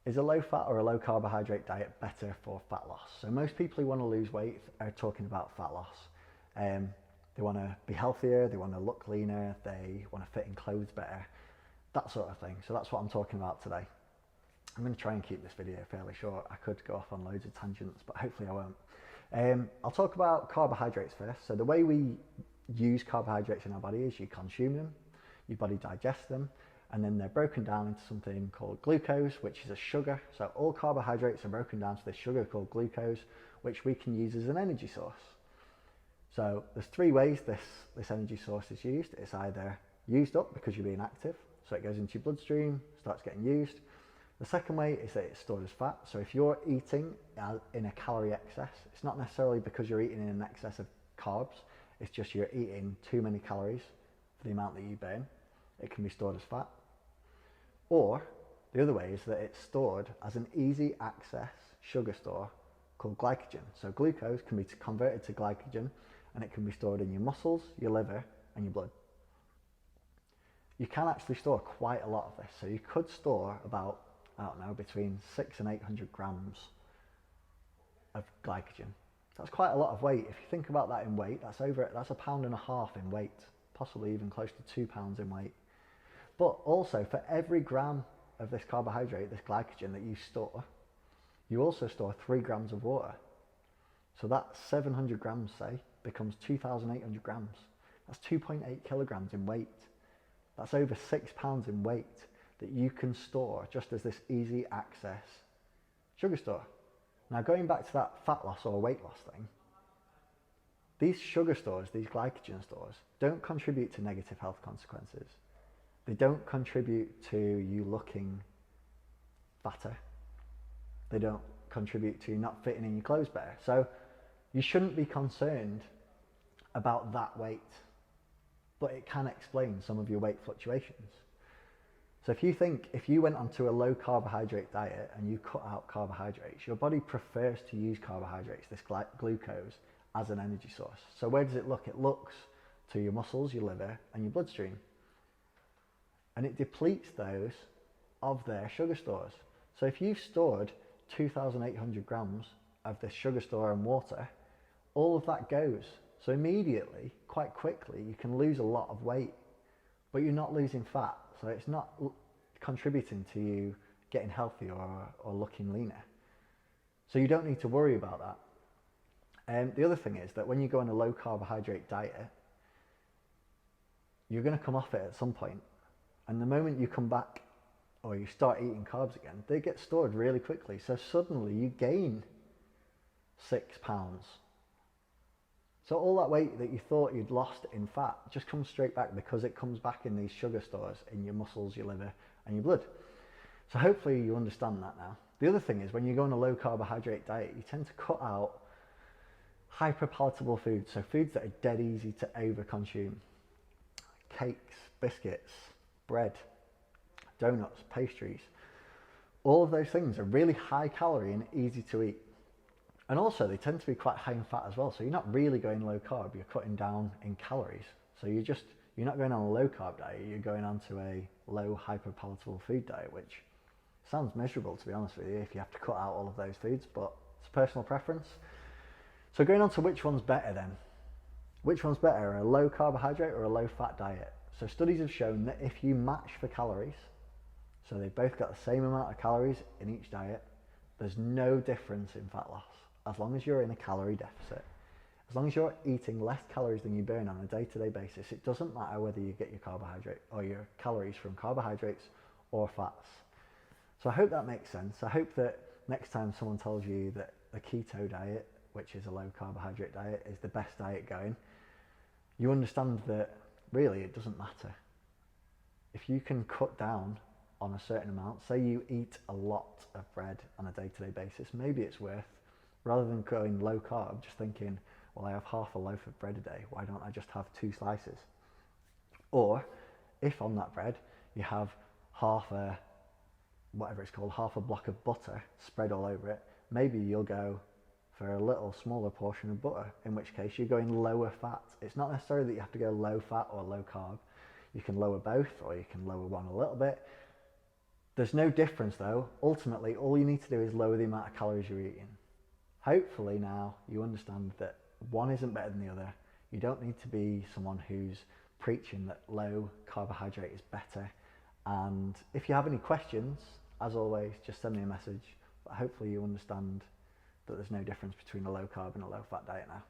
Is a low fat or a low carbohydrate diet better for fat loss? So most people who want to lose weight are talking about fat loss. They want to be healthier, they want to look leaner, they want to fit in clothes better, that sort of thing. So that's what I'm talking about today. I'm going to try and keep this video fairly short. I could go off on loads of tangents, but hopefully I won't. I'll talk about carbohydrates first. So the way we use carbohydrates in our body is you consume them, your body digests them, and then they're broken down into something called glucose, which is a sugar. So all carbohydrates are broken down to this sugar called glucose, which we can use as an energy source. So there's three ways this energy source is used. It's either used up because you're being active, so it goes into your bloodstream, starts getting used. The second way is that it's stored as fat. So if you're eating in a calorie excess, it's not necessarily because you're eating in an excess of carbs, it's just you're eating too many calories for the amount that you burn. It can be stored as fat. Or the other way is that it's stored as an easy access sugar store called glycogen. So glucose can be converted to glycogen, and it can be stored in your muscles, your liver, and your blood. You can actually store quite a lot of this. So you could store about, I don't know, between 600 and 800 grams of glycogen. That's quite a lot of weight. If you think about that in weight, that's a pound and a half in weight, possibly even close to 2 pounds in weight. But also for every gram of this carbohydrate, this glycogen that you store, you also store 3 grams of water. So that 700 grams, say, becomes 2,800 grams. That's 2.8 kilograms in weight. That's over 6 pounds in weight that you can store just as this easy access sugar store. Now going back to that fat loss or weight loss thing, these sugar stores, these glycogen stores, don't contribute to negative health consequences. They don't contribute to you looking fatter. They don't contribute to not fitting in your clothes better. So you shouldn't be concerned about that weight, but it can explain some of your weight fluctuations. So if you went onto a low carbohydrate diet and you cut out carbohydrates, your body prefers to use carbohydrates, this glucose, as an energy source. So where does it look? It looks to your muscles, your liver, and your bloodstream. And it depletes those of their sugar stores. So if you've stored 2,800 grams of this sugar store and water, all of that goes. So immediately, quite quickly, you can lose a lot of weight, but you're not losing fat. So it's not contributing to you getting healthier or looking leaner. So you don't need to worry about that. The other thing is that when you go on a low carbohydrate diet, you're going to come off it at some point. And the moment you come back or you start eating carbs again, they get stored really quickly. So suddenly you gain 6 pounds. So all that weight that you thought you'd lost in fat just comes straight back because it comes back in these sugar stores in your muscles, your liver, and your blood. So hopefully you understand that now. The other thing is when you go on a low carbohydrate diet, you tend to cut out hyperpalatable foods. So foods that are dead easy to overconsume. Cakes, biscuits, bread, donuts, pastries. All of those things are really high calorie and easy to eat. And also they tend to be quite high in fat as well. So you're not really going low carb, you're cutting down in calories. So you're not going on a low carb diet, you're going on to a low hyperpalatable food diet, which sounds miserable to be honest with you if you have to cut out all of those foods, but it's personal preference. So going on to which one's better then. Which one's better, a low carbohydrate or a low fat diet? So studies have shown that if you match for calories, so they've both got the same amount of calories in each diet, there's no difference in fat loss as long as you're in a calorie deficit. As long as you're eating less calories than you burn on a day-to-day basis, it doesn't matter whether you get your carbohydrate or your calories from carbohydrates or fats. So I hope that makes sense. I hope that next time someone tells you that the keto diet, which is a low carbohydrate diet, is the best diet going, you understand that really it doesn't matter. If you can cut down on a certain amount, say you eat a lot of bread on a day-to-day basis, maybe it's worth, rather than going low carb, just thinking, well, I have half a loaf of bread a day, why don't I just have 2 slices? Or if on that bread you have half a block of butter spread all over it, maybe you'll go for a little smaller portion of butter, in which case you're going lower fat. It's not necessarily that you have to go low fat or low carb. You can lower both, or you can lower one a little bit. There's no difference though. Ultimately, all you need to do is lower the amount of calories you're eating. Hopefully now you understand that one isn't better than the other. You don't need to be someone who's preaching that low carbohydrate is better. And if you have any questions, as always, just send me a message. But hopefully you understand that there's no difference between a low carb and a low fat diet now.